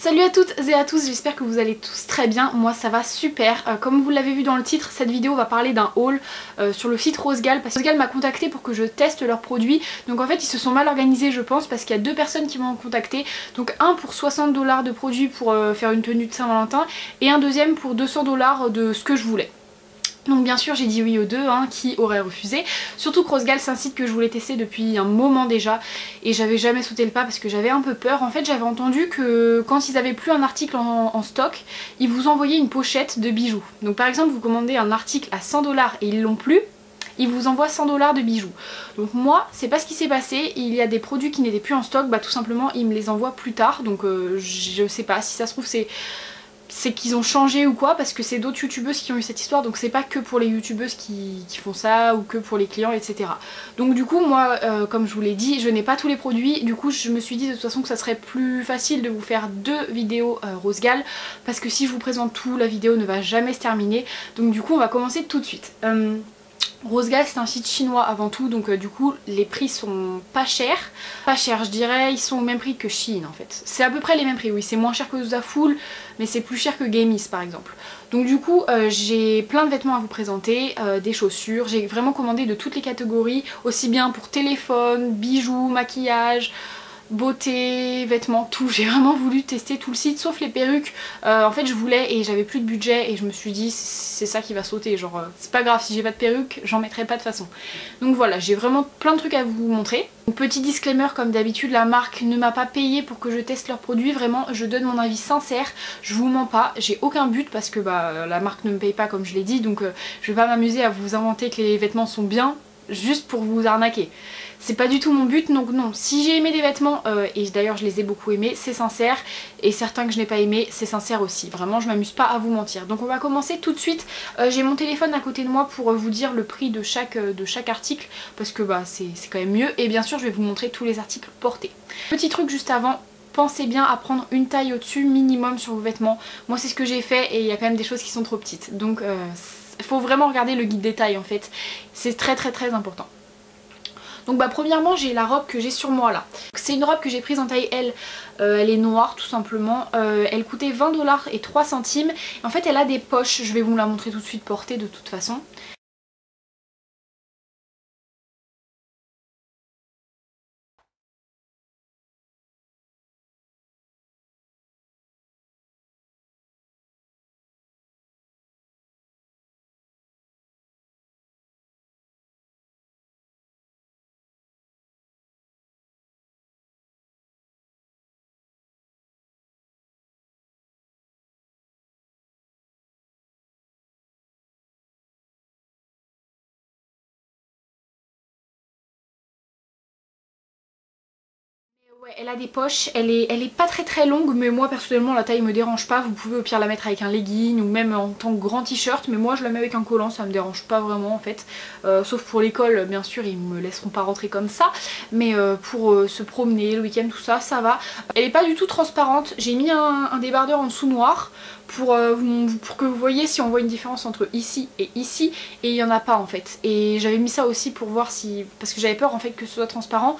Salut à toutes et à tous, j'espère que vous allez tous très bien, moi ça va super. Comme vous l'avez vu dans le titre, cette vidéo va parler d'un haul sur le site Rosegal, parce que Rosegal m'a contacté pour que je teste leurs produits. Donc en fait ils se sont mal organisés je pense, parce qu'il y a deux personnes qui m'ont contacté. Donc un pour 60 $ de produits pour faire une tenue de Saint-Valentin, et un deuxième pour 200 $ de ce que je voulais. Donc bien sûr j'ai dit oui aux deux, qui aurait refusé. Surtout que Rosegal c'est un site que je voulais tester depuis un moment déjà et j'avais jamais sauté le pas parce que j'avais un peu peur. En fait j'avais entendu que quand ils avaient plus un article en stock, ils vous envoyaient une pochette de bijoux. Donc par exemple vous commandez un article à 100 $ et ils l'ont plus, ils vous envoient 100 $ de bijoux. Donc moi c'est pas ce qui s'est passé, il y a des produits qui n'étaient plus en stock, bah tout simplement ils me les envoient plus tard. Donc je sais pas, si ça se trouve c'est qu'ils ont changé ou quoi, parce que c'est d'autres youtubeuses qui ont eu cette histoire, donc c'est pas que pour les youtubeuses qui font ça ou que pour les clients etc. Donc du coup moi comme je vous l'ai dit, je n'ai pas tous les produits, du coup je me suis dit de toute façon que ça serait plus facile de vous faire deux vidéos Rosegal, parce que si je vous présente tout, la vidéo ne va jamais se terminer. Donc du coup on va commencer tout de suite. Rosegal c'est un site chinois avant tout, donc du coup les prix sont pas chers je dirais, ils sont au même prix que Shein en fait. C'est à peu près les mêmes prix, oui, c'est moins cher que Zafoul mais c'est plus cher que Gamis par exemple. Donc du coup j'ai plein de vêtements à vous présenter, des chaussures, j'ai vraiment commandé de toutes les catégories, aussi bien pour téléphone, bijoux, maquillage, beauté, vêtements, tout. J'ai vraiment voulu tester tout le site sauf les perruques. En fait je voulais et j'avais plus de budget et je me suis dit c'est ça qui va sauter, genre c'est pas grave si j'ai pas de perruque, j'en mettrai pas de toute façon. Donc voilà, j'ai vraiment plein de trucs à vous montrer. Donc, petit disclaimer comme d'habitude, la marque ne m'a pas payé pour que je teste leurs produits, vraiment je donne mon avis sincère, je vous mens pas, j'ai aucun but parce que la marque ne me paye pas comme je l'ai dit, donc je vais pas m'amuser à vous inventer que les vêtements sont bien juste pour vous arnaquer. C'est pas du tout mon but, donc non. Si j'ai aimé des vêtements, et d'ailleurs je les ai beaucoup aimés, c'est sincère, et certains que je n'ai pas aimé, c'est sincère aussi. Vraiment je m'amuse pas à vous mentir. Donc on va commencer tout de suite. J'ai mon téléphone à côté de moi pour vous dire le prix de chaque article, parce que c'est quand même mieux, et bien sûr je vais vous montrer tous les articles portés. Petit truc juste avant, pensez bien à prendre une taille au-dessus minimum sur vos vêtements. Moi c'est ce que j'ai fait et il y a quand même des choses qui sont trop petites. Donc il faut vraiment regarder le guide des tailles en fait. C'est très important. Donc premièrement j'ai la robe que j'ai sur moi là. C'est une robe que j'ai prise en taille L, elle est noire tout simplement, elle coûtait 20 $ et 3 centimes. En fait elle a des poches, je vais vous la montrer tout de suite portée de toute façon. Ouais, elle a des poches, elle est pas très longue, mais moi personnellement la taille me dérange pas. Vous pouvez au pire la mettre avec un legging ou même en tant que grand t-shirt, mais moi je la mets avec un collant, ça me dérange pas vraiment en fait. Sauf pour l'école, bien sûr ils me laisseront pas rentrer comme ça, mais pour se promener le week-end tout ça, ça va. Elle est pas du tout transparente, j'ai mis un débardeur en dessous noir pour que vous voyez si on voit une différence entre ici, et il y en a pas en fait. Et j'avais mis ça aussi pour voir si, parce que j'avais peur en fait que ce soit transparent,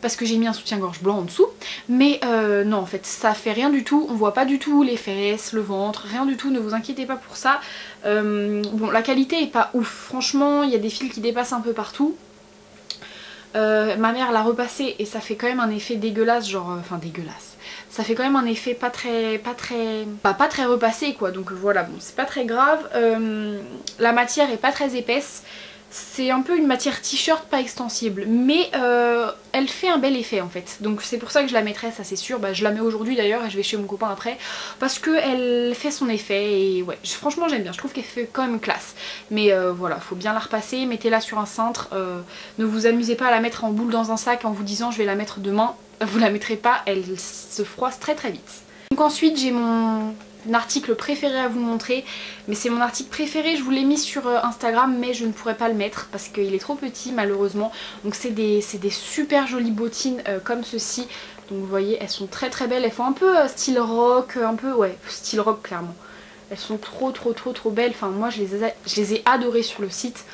parce que j'ai mis un soutien-gorge blanc en dessous, mais non en fait ça fait rien du tout, on voit pas du tout les fesses, le ventre, rien du tout, ne vous inquiétez pas pour ça. Bon la qualité est pas ouf, franchement il y a des fils qui dépassent un peu partout. Ma mère l'a repassé et ça fait quand même un effet dégueulasse, genre enfin dégueulasse. Ça fait quand même un effet pas très repassé quoi, donc voilà, bon c'est pas très grave. La matière est pas très épaisse, c'est un peu une matière t-shirt pas extensible, mais elle fait un bel effet en fait, donc c'est pour ça que je la mettrai, ça c'est sûr. Je la mets aujourd'hui d'ailleurs et je vais chez mon copain après, parce qu'elle fait son effet et ouais, franchement j'aime bien, je trouve qu'elle fait quand même classe. Mais voilà, faut bien la repasser, mettez-la sur un cintre, ne vous amusez pas à la mettre en boule dans un sac en vous disant je vais la mettre demain, vous la mettrez pas, elle se froisse très vite. Donc ensuite j'ai mon article préféré à vous montrer, mais c'est mon article préféré, je vous l'ai mis sur Instagram mais je ne pourrais pas le mettre parce qu'il est trop petit malheureusement. Donc c'est des super jolies bottines comme ceci, donc vous voyez elles sont très belles, elles font un peu style rock, un peu ouais style rock clairement. Elles sont trop belles, enfin moi je les ai adorées sur le site.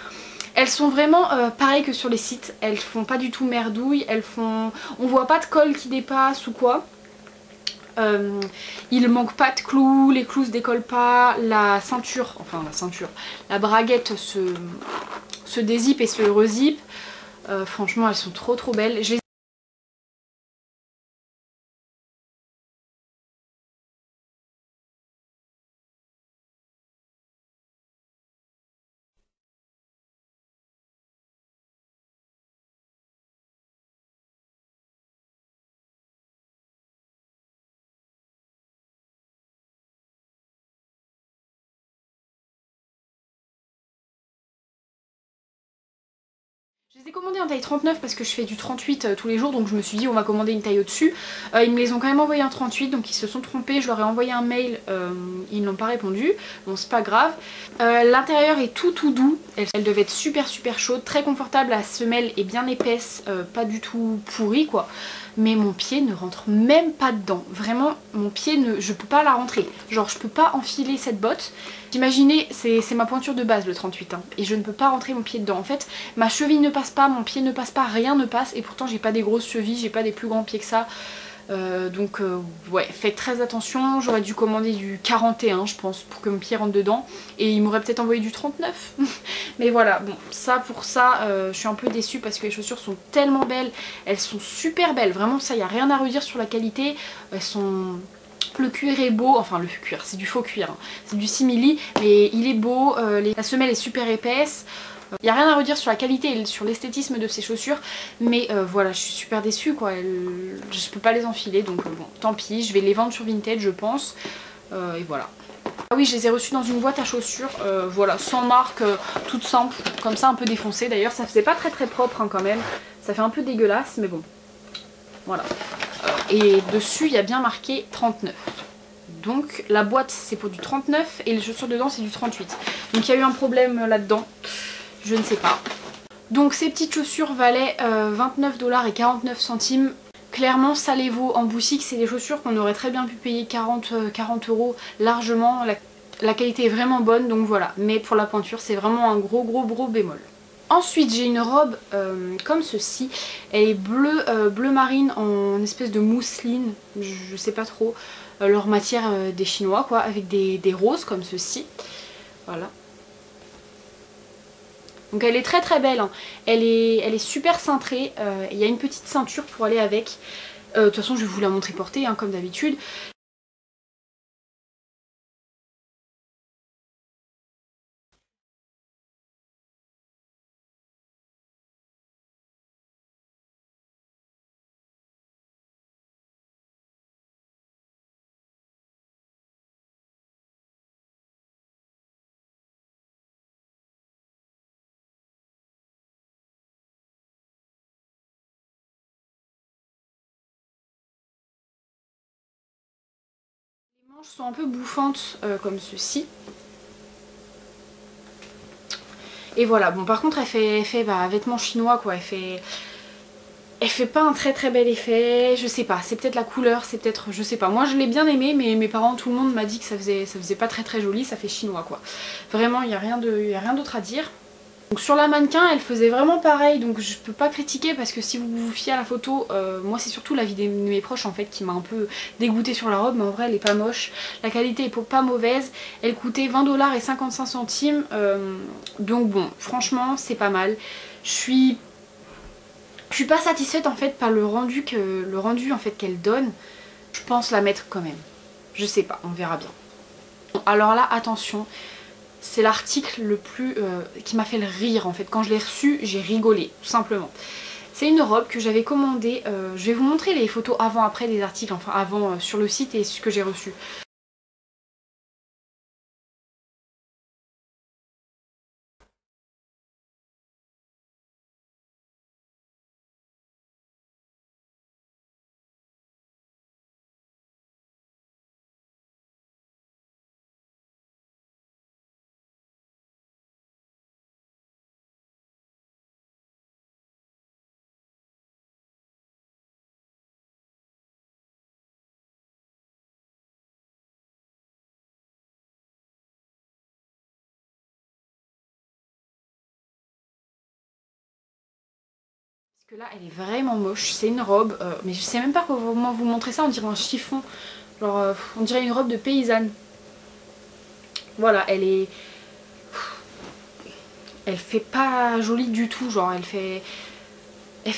Elles sont vraiment pareilles que sur les sites, elles font pas du tout merdouille, on voit pas de col qui dépasse ou quoi. Il manque pas de clous, les clous se décollent pas, la ceinture, la braguette se dézippe et se rezippe. Franchement elles sont trop belles. Je les ai commandés en taille 39 parce que je fais du 38 tous les jours, donc je me suis dit on va commander une taille au-dessus. Ils me les ont quand même envoyés en 38, donc ils se sont trompés, je leur ai envoyé un mail, ils n'ont pas répondu, bon c'est pas grave. L'intérieur est tout doux, elle devait être super chaude, très confortable, la semelle est bien épaisse, pas du tout pourrie quoi. Mais mon pied ne rentre même pas dedans, vraiment mon pied, je peux pas la rentrer, genre je peux pas enfiler cette botte. Imaginez, c'est ma pointure de base le 38 hein, et je ne peux pas rentrer mon pied dedans. En fait ma cheville ne passe pas, mon pied ne passe pas, rien ne passe et pourtant j'ai pas des grosses chevilles, j'ai pas des plus grands pieds que ça. Ouais, faites très attention, j'aurais dû commander du 41 je pense pour que mon pied rentre dedans et il m'aurait peut-être envoyé du 39. Mais voilà, bon ça pour ça je suis un peu déçue parce que les chaussures sont tellement belles, elles sont super belles, vraiment ça y a rien à redire sur la qualité, elles sont... Le cuir est beau, enfin le cuir c'est du faux cuir, hein. C'est du simili mais il est beau, la semelle est super épaisse. Il n'y a rien à redire sur la qualité et sur l'esthétisme de ces chaussures, mais voilà, je suis super déçue quoi, je peux pas les enfiler donc bon, tant pis, je vais les vendre sur Vinted je pense, et voilà. Ah oui, je les ai reçus dans une boîte à chaussures, voilà, sans marque, toute simple, comme ça un peu défoncée d'ailleurs, ça faisait pas très propre hein, quand même, ça fait un peu dégueulasse mais bon, voilà. Et dessus il y a bien marqué 39. Donc la boîte c'est pour du 39 et les chaussures dedans c'est du 38. Donc il y a eu un problème là-dedans. Je ne sais pas. Donc ces petites chaussures valaient 29,49 $. Clairement ça les vaut en boutique, c'est des chaussures qu'on aurait très bien pu payer 40 € largement. La qualité est vraiment bonne donc voilà. Mais pour la pointure c'est vraiment un gros bémol. Ensuite j'ai une robe comme ceci, elle est bleu marine en espèce de mousseline, je sais pas trop, leur matière des chinois quoi, avec des roses comme ceci, voilà. Donc elle est très belle, hein. Elle est super cintrée, il y a une petite ceinture pour aller avec, de toute façon je vais vous la montrer portée hein, comme d'habitude. Les manches sont un peu bouffantes comme ceci. Et voilà, bon par contre elle fait vêtement chinois quoi, elle fait pas un très bel effet, je sais pas, c'est peut-être la couleur, c'est peut-être, je sais pas. Moi je l'ai bien aimé mais mes parents, tout le monde m'a dit que ça faisait pas très joli, ça fait chinois quoi. Vraiment il y a rien d'autre à dire. Donc sur la mannequin elle faisait vraiment pareil, donc je peux pas critiquer parce que si vous vous fiez à la photo, moi c'est surtout l'avis de mes proches en fait qui m'a un peu dégoûtée sur la robe, mais en vrai elle est pas moche, la qualité est pas mauvaise, elle coûtait 20,55 $, donc bon franchement c'est pas mal. Je suis pas satisfaite en fait par le rendu en fait qu'elle donne, je pense la mettre quand même, je sais pas, on verra bien. Alors là attention, c'est l'article le plus qui m'a fait le rire en fait. Quand je l'ai reçu, j'ai rigolé, tout simplement. C'est une robe que j'avais commandée. Je vais vous montrer les photos avant-après des articles, enfin avant sur le site et ce que j'ai reçu. Que là elle est vraiment moche, c'est une robe, mais je sais même pas comment vous montrer ça, on dirait un chiffon, genre on dirait une robe de paysanne. Voilà, elle fait pas jolie du tout, genre elle fait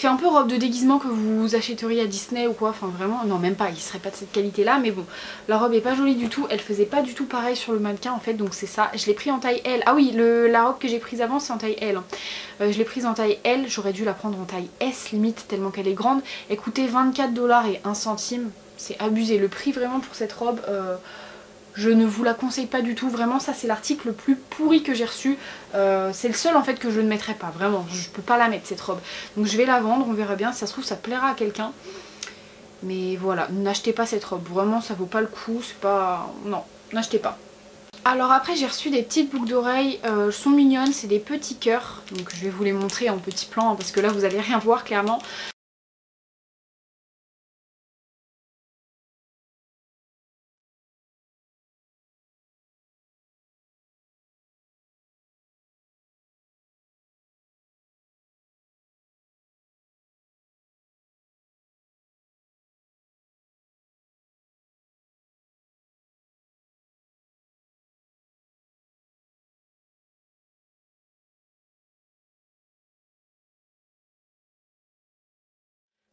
un peu robe de déguisement que vous achèteriez à Disney ou quoi, enfin vraiment, non même pas, il serait pas de cette qualité là, mais bon, la robe est pas jolie du tout, elle faisait pas du tout pareil sur le mannequin en fait, donc c'est ça, je l'ai pris en taille L, ah oui, la robe que j'ai prise avant c'est en taille L, je l'ai prise en taille L, j'aurais dû la prendre en taille S limite tellement qu'elle est grande, elle coûtait 24$ et 1 centime, c'est abusé, le prix vraiment pour cette robe, je ne vous la conseille pas du tout, vraiment ça c'est l'article le plus pourri que j'ai reçu, c'est le seul en fait que je ne mettrai pas, vraiment, je peux pas la mettre cette robe. Donc je vais la vendre, on verra bien, si ça se trouve ça plaira à quelqu'un. Mais voilà, n'achetez pas cette robe, vraiment ça vaut pas le coup, c'est pas... non, n'achetez pas. Alors après j'ai reçu des petites boucles d'oreilles, elles sont mignonnes, c'est des petits cœurs, donc je vais vous les montrer en petit plan hein, parce que là vous allez rien voir clairement.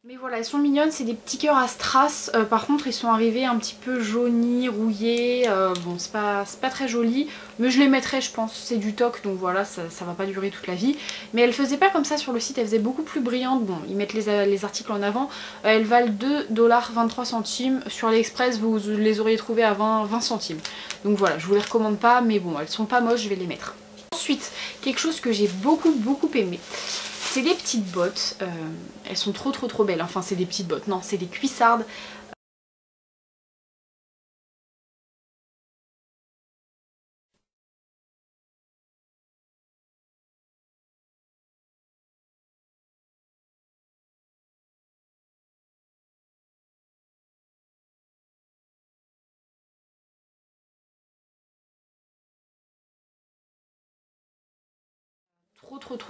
Mais voilà, elles sont mignonnes, c'est des petits cœurs à strass, par contre ils sont arrivés un petit peu jaunis, rouillés, bon c'est pas très joli, mais je les mettrai je pense, c'est du toc donc voilà, ça va pas durer toute la vie. Mais elles faisaient pas comme ça sur le site, elles faisaient beaucoup plus brillantes, bon ils mettent les articles en avant, elles valent 2,23 $, sur AliExpress vous les auriez trouvées à 20 centimes. Donc voilà, je vous les recommande pas, mais bon elles sont pas moches, je vais les mettre. Ensuite, quelque chose que j'ai beaucoup aimé. C'est des petites bottes, elles sont trop belles, enfin c'est des petites bottes, non c'est des cuissardes.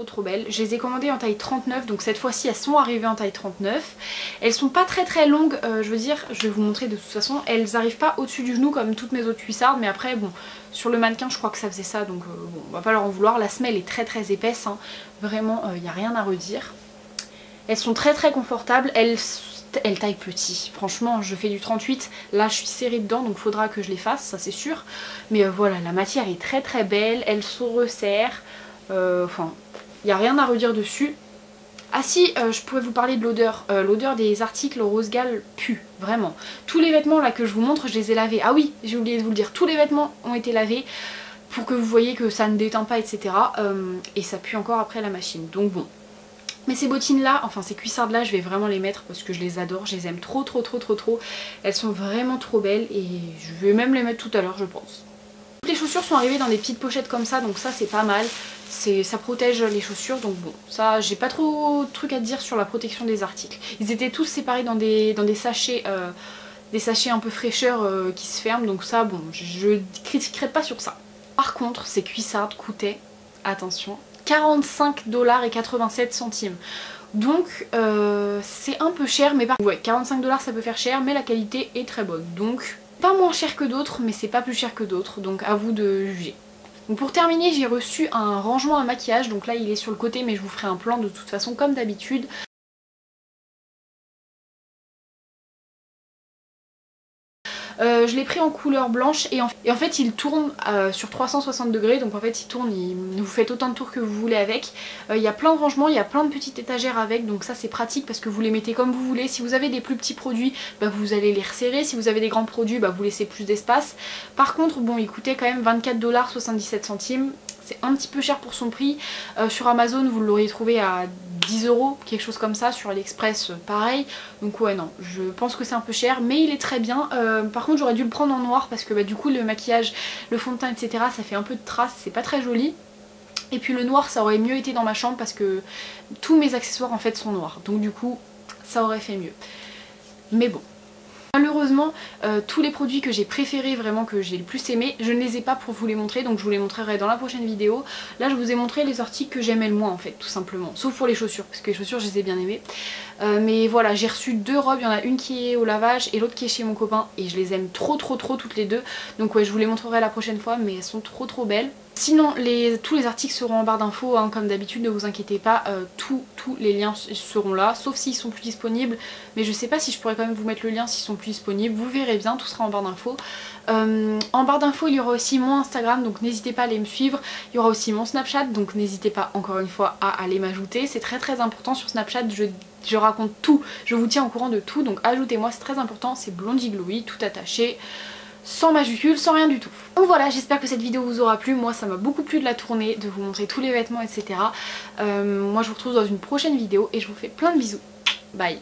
Trop belles. Je les ai commandées en taille 39, donc cette fois-ci elles sont arrivées en taille 39. Elles sont pas très longues, je veux dire, je vais vous montrer de toute façon, elles arrivent pas au-dessus du genou comme toutes mes autres cuissardes, mais après bon, sur le mannequin je crois que ça faisait ça, donc bon, on va pas leur en vouloir. La semelle est très épaisse, hein. Vraiment il n'y a rien à redire. Elles sont très confortables, elles taillent petit, franchement je fais du 38, là je suis serrée dedans donc faudra que je les fasse, ça c'est sûr. Mais voilà, la matière est très belle, elles se resserrent. Enfin, il n'y a rien à redire dessus. Ah si, je pourrais vous parler de l'odeur. L'odeur des articles Rose Gall pue, vraiment. Tous les vêtements là que je vous montre, je les ai lavés. Ah oui, j'ai oublié de vous le dire, tous les vêtements ont été lavés pour que vous voyez que ça ne déteint pas, etc. Et ça pue encore après la machine, donc bon. Mais ces bottines là, enfin ces cuissardes là, je vais vraiment les mettre parce que je les adore, je les aime trop. Elles sont vraiment trop belles et je vais même les mettre tout à l'heure je pense. Toutes les chaussures sont arrivées dans des petites pochettes comme ça, donc ça c'est pas mal. Ça protège les chaussures, donc bon, ça j'ai pas trop de trucs à dire sur la protection des articles. Ils étaient tous séparés dans des sachets un peu fraîcheur qui se ferment, donc ça bon, je critiquerai pas sur ça. Par contre, ces cuissardes coûtaient, attention, 45$ et 87 centimes. Donc c'est un peu cher, mais ouais, 45$ ça peut faire cher, mais la qualité est très bonne, donc pas moins cher que d'autres, mais c'est pas plus cher que d'autres, donc à vous de juger. Donc pour terminer, j'ai reçu un rangement à maquillage, donc là il est sur le côté mais je vous ferai un plan de toute façon comme d'habitude. Je l'ai pris en couleur blanche et en fait il tourne sur 360 degrés, donc en fait il tourne, vous faites autant de tours que vous voulez avec. Il y a plein de rangements, il y a plein de petites étagères avec, donc ça c'est pratique parce que vous les mettez comme vous voulez. Si vous avez des plus petits produits, bah, vous allez les resserrer, si vous avez des grands produits, bah, vous laissez plus d'espace. Par contre bon, il coûtait quand même 24,77 $, c'est un petit peu cher pour son prix. Sur Amazon vous l'auriez trouvé à 10€, quelque chose comme ça, sur AliExpress pareil, donc ouais non, je pense que c'est un peu cher, mais il est très bien. Par contre j'aurais dû le prendre en noir parce que bah, du coup le maquillage, le fond de teint etc, ça fait un peu de traces, c'est pas très joli. Et puis le noir ça aurait mieux été dans ma chambre parce que tous mes accessoires en fait sont noirs, donc du coup ça aurait fait mieux. Mais bon, Malheureusement tous les produits que j'ai préférés, vraiment que j'ai le plus aimé, je ne les ai pas pour vous les montrer, donc je vous les montrerai dans la prochaine vidéo. Là je vous ai montré les articles que j'aimais le moins en fait, tout simplement, sauf pour les chaussures, parce que les chaussures je les ai bien aimées. Mais voilà, j'ai reçu 2 robes, il y en a une qui est au lavage et l'autre qui est chez mon copain et je les aime trop toutes les deux. Donc ouais, je vous les montrerai la prochaine fois, mais elles sont trop belles. Sinon tous les articles seront en barre d'infos hein, comme d'habitude, ne vous inquiétez pas, tous les liens seront là, sauf s'ils sont plus disponibles, mais je sais pas si je pourrais quand même vous mettre le lien s'ils sont plus disponibles, vous verrez bien, tout sera en barre d'infos. En barre d'infos il y aura aussi mon Instagram, donc n'hésitez pas à aller me suivre, il y aura aussi mon Snapchat, donc n'hésitez pas encore une fois à aller m'ajouter, c'est très important sur Snapchat, je raconte tout, je vous tiens au courant de tout, donc ajoutez-moi, c'est très important, c'est Blondie Glowy, tout attaché, sans majuscule, sans rien du tout. Donc voilà, j'espère que cette vidéo vous aura plu, moi ça m'a beaucoup plu de la tourner, de vous montrer tous les vêtements etc. Moi je vous retrouve dans une prochaine vidéo et je vous fais plein de bisous, bye.